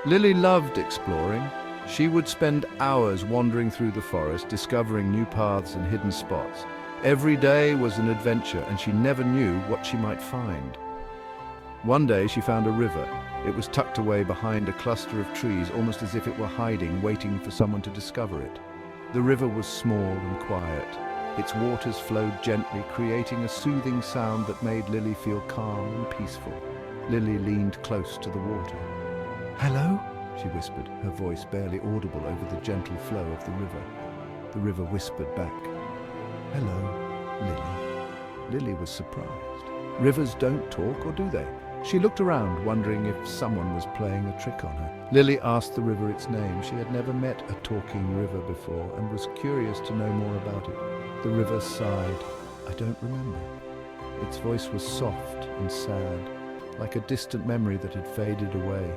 Lily loved exploring. She would spend hours wandering through the forest, discovering new paths and hidden spots. Every day was an adventure, and she never knew what she might find. One day she found a river. It was tucked away behind a cluster of trees, almost as if it were hiding, waiting for someone to discover it. The river was small and quiet. Its waters flowed gently, creating a soothing sound that made Lily feel calm and peaceful. Lily leaned close to the water. "Hello?" she whispered, her voice barely audible over the gentle flow of the river. The river whispered back, "Hello, Lily." Lily was surprised. Rivers don't talk, or do they? She looked around, wondering if someone was playing a trick on her. Lily asked the river its name. She had never met a talking river before and was curious to know more about it. The river sighed. "I don't remember." Its voice was soft and sad, like a distant memory that had faded away.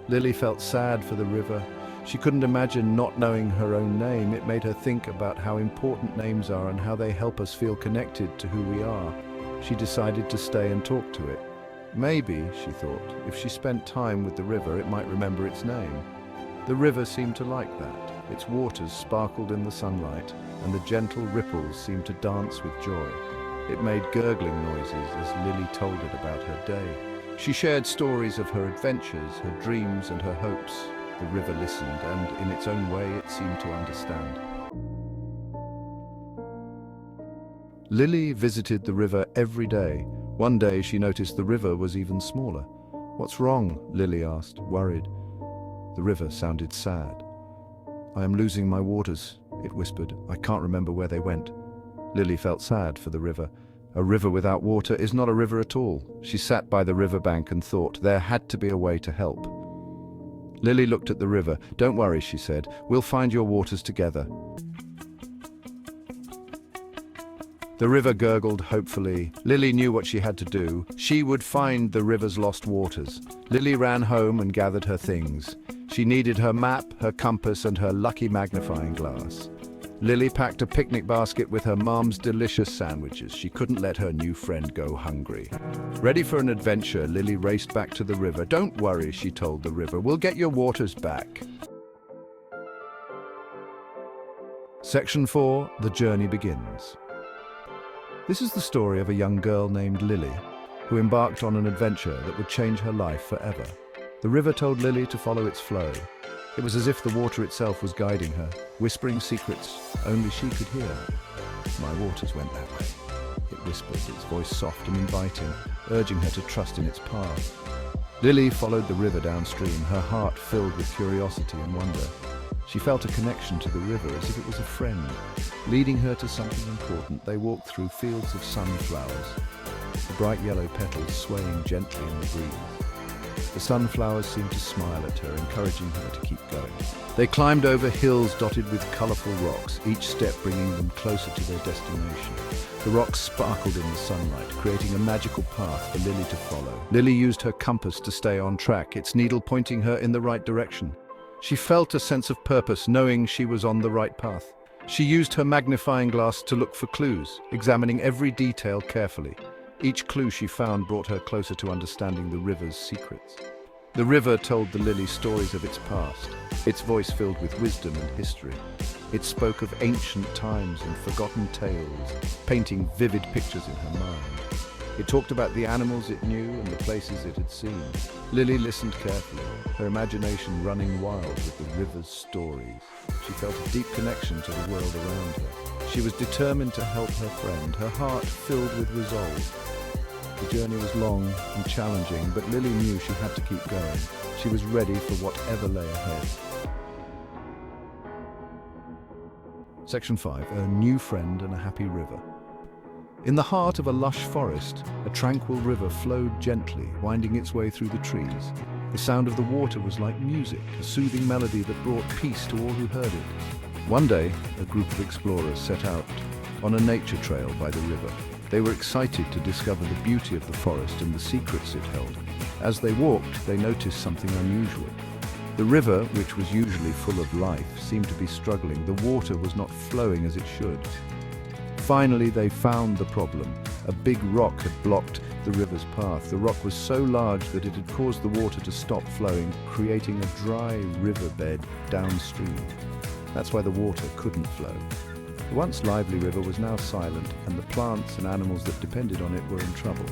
Lily felt sad for the river. She couldn't imagine not knowing her own name. It made her think about how important names are and how they help us feel connected to who we are. She decided to stay and talk to it. Maybe, she thought, if she spent time with the river, it might remember its name. The river seemed to like that. Its waters sparkled in the sunlight, and the gentle ripples seemed to dance with joy. It made gurgling noises as Lily told it about her day. She shared stories of her adventures, her dreams, and her hopes. The river listened, and in its own way it seemed to understand. Lily visited the river every day. One day she noticed the river was even smaller. "What's wrong?" Lily asked, worried. The river sounded sad. "I am losing my waters," it whispered. "I can't remember where they went." Lily felt sad for the river. A river without water is not a river at all. She sat by the riverbank and thought there had to be a way to help. Lily looked at the river. "Don't worry," she said. "We'll find your waters together." The river gurgled hopefully. Lily knew what she had to do. She would find the river's lost waters. Lily ran home and gathered her things. She needed her map, her compass, and her lucky magnifying glass. Lily packed a picnic basket with her mom's delicious sandwiches. She couldn't let her new friend go hungry. Ready for an adventure, Lily raced back to the river. "Don't worry," she told the river. "We'll get your waters back." Section 4, The Journey Begins. This is the story of a young girl named Lily, who embarked on an adventure that would change her life forever. The river told Lily to follow its flow. It was as if the water itself was guiding her, whispering secrets only she could hear. "My waters went that way," it whispered, its voice soft and inviting, urging her to trust in its path. Lily followed the river downstream, her heart filled with curiosity and wonder. She felt a connection to the river as if it was a friend, leading her to something important. They walked through fields of sunflowers, the bright yellow petals swaying gently in the breeze. The sunflowers seemed to smile at her, encouraging her to keep going. They climbed over hills dotted with colorful rocks, each step bringing them closer to their destination. The rocks sparkled in the sunlight, creating a magical path for Lily to follow. Lily used her compass to stay on track, its needle pointing her in the right direction. She felt a sense of purpose, knowing she was on the right path. She used her magnifying glass to look for clues, examining every detail carefully. Each clue she found brought her closer to understanding the river's secrets. The river told the Lily stories of its past, its voice filled with wisdom and history. It spoke of ancient times and forgotten tales, painting vivid pictures in her mind. It talked about the animals it knew and the places it had seen. Lily listened carefully, her imagination running wild with the river's stories. She felt a deep connection to the world around her. She was determined to help her friend, her heart filled with resolve. The journey was long and challenging, but Lily knew she had to keep going. She was ready for whatever lay ahead. Section 5, A New Friend and a Happy River. In the heart of a lush forest, a tranquil river flowed gently, winding its way through the trees. The sound of the water was like music, a soothing melody that brought peace to all who heard it. One day, a group of explorers set out on a nature trail by the river. They were excited to discover the beauty of the forest and the secrets it held. As they walked, they noticed something unusual. The river, which was usually full of life, seemed to be struggling. The water was not flowing as it should. Finally, they found the problem. A big rock had blocked the river's path. The rock was so large that it had caused the water to stop flowing, creating a dry riverbed downstream. That's why the water couldn't flow. The once lively river was now silent, and the plants and animals that depended on it were in trouble.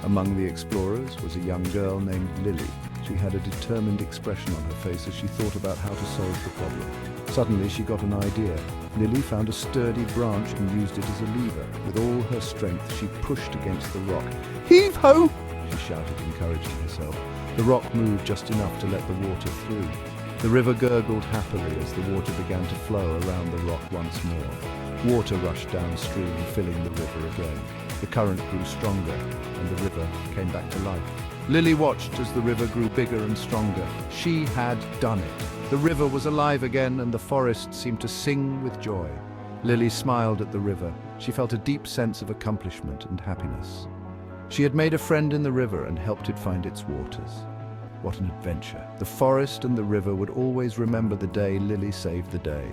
Among the explorers was a young girl named Lily. She had a determined expression on her face as she thought about how to solve the problem. Suddenly she got an idea. Lily found a sturdy branch and used it as a lever. With all her strength she pushed against the rock. "Heave-ho!" she shouted, encouraging herself. The rock moved just enough to let the water through. The river gurgled happily as the water began to flow around the rock once more. Water rushed downstream, filling the river again. The current grew stronger, and the river came back to life. Lily watched as the river grew bigger and stronger. She had done it. The river was alive again, and the forest seemed to sing with joy. Lily smiled at the river. She felt a deep sense of accomplishment and happiness. She had made a friend in the river and helped it find its waters. What an adventure. The forest and the river would always remember the day Lily saved the day.